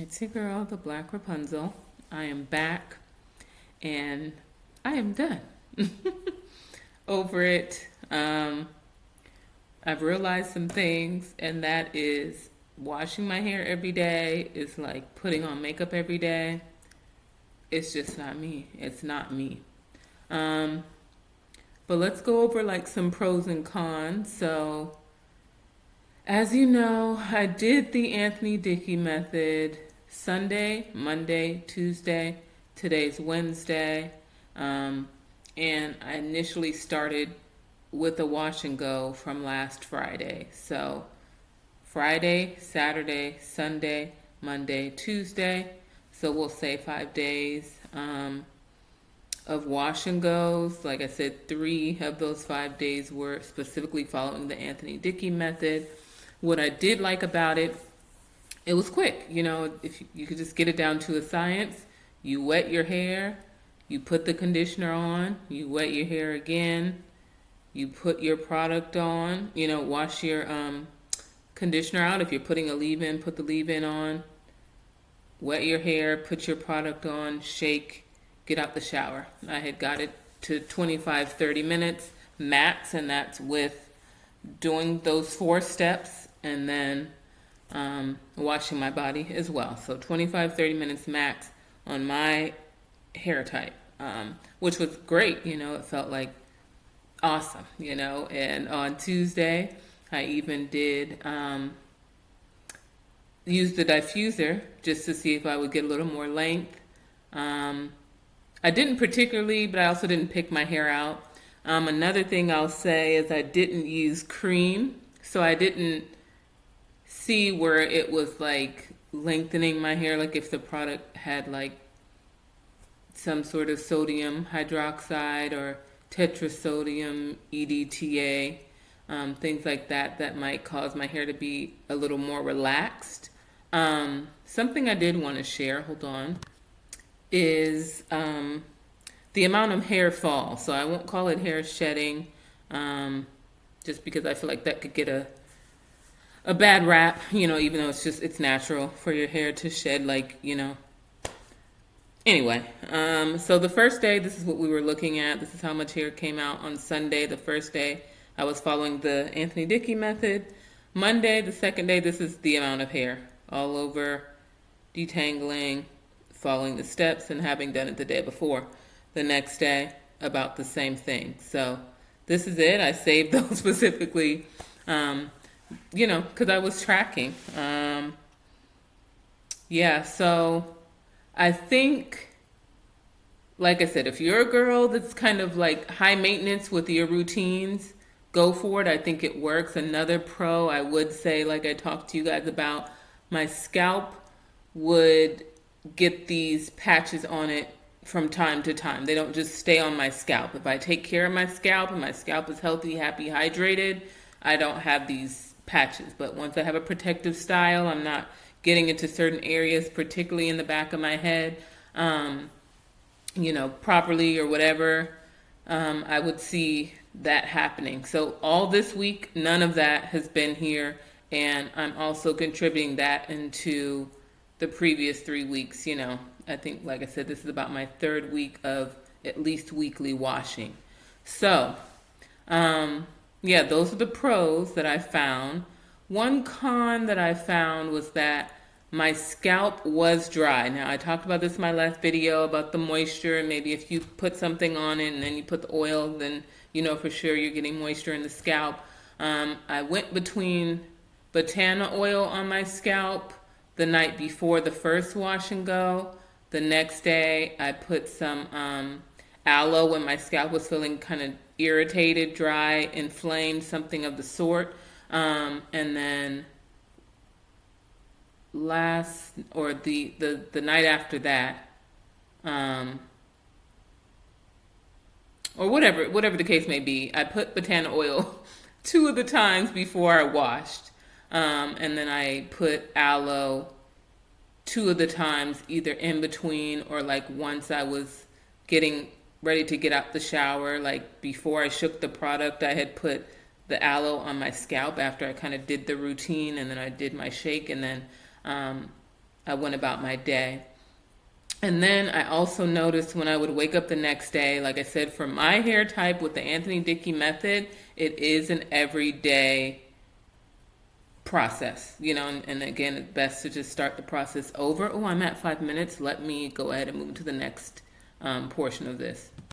It's your girl, the Black Rapunzel. I am back and I am done. Over it. I've realized some things, and that is washing my hair every day is like putting on makeup every day. It's just not me. It's not me. Um, but let's go over like some pros and cons. So, as you know, I did the Anthony Dickey method Sunday, Monday, Tuesday. Today's Wednesday. Um, and I initially started with a wash and go from last Friday. So, Friday, Saturday, Sunday, Monday, Tuesday. So, we'll say 5 days of wash and goes. Like I said, 3 of those 5 days were specifically following the Anthony Dickey method. What I did like about it, it was quick. You know, if you could just get it down to a science, you wet your hair, you put the conditioner on, you wet your hair again, you put your product on, wash your conditioner out. If you're putting a leave-in, put the leave-in on, wet your hair, put your product on, shake, get out the shower. I had got it to 25, 30 minutes max, and that's with doing those 4 steps and then washing my body as well. So 25, 30 minutes max on my hair type, which was great. It felt like awesome, And on Tuesday, I even did use the diffuser just to see if I would get a little more length. I didn't particularly, but I also didn't pick my hair out. Another thing I'll say is I didn't use cream, so I didn't see where it was like lengthening my hair, like if the product had like some sort of sodium hydroxide or tetrasodium EDTA, things like that that might cause my hair to be a little more relaxed. Something I did want to share, hold on, is the amount of hair fall. So I won't call it hair shedding, just because I feel like that could get a bad rap, even though it's natural for your hair to shed, Anyway, so the first day, this is what we were looking at. This is how much hair came out on Sunday. The first day, I was following the Anthony Dickey method. Monday, the second day, this is the amount of hair all over, detangling, following the steps, and having done it the day before. The next day, about the same thing. So this is it. I saved those specifically, because I was tracking. So I think, like I said, if you're a girl that's kind of like high maintenance with your routines, go for it. I think it works. Another pro, I would say, like I talked to you guys about, my scalp would get these patches on it from time to time. They don't just stay on my scalp. If I take care of my scalp and my scalp is healthy, happy, hydrated, I don't have these patches. But once I have a protective style, I'm not getting into certain areas, particularly in the back of my head, properly or whatever, I would see that happening. So all this week, none of that has been here. And I'm also contributing that into the previous 3 weeks. I think, like I said, this is about my 3rd week of at least weekly washing. So, those are the pros that I found. One con that I found was that my scalp was dry. Now, I talked about this in my last video about the moisture, and maybe if you put something on it and then you put the oil, then for sure you're getting moisture in the scalp. I went between Botana oil on my scalp the night before the first wash and go. The next day, I put some aloe when my scalp was feeling kind of irritated, dry, inflamed, something of the sort. And then the night after that, or whatever the case may be, I put Botana oil 2 of the times before I washed. And then I put aloe 2 of the times, either in between or like once I was getting ready to get out the shower, like before I shook the product, I had put the aloe on my scalp after I kind of did the routine, and then I did my shake, and then I I went about my day. And then I also noticed when I would wake up the next day, like I said, for my hair type with the Anthony Dickey method, it is an everyday process, and again, it's best to just start the process over. Oh, I'm at 5 minutes. Let me go ahead and move to the next portion of this.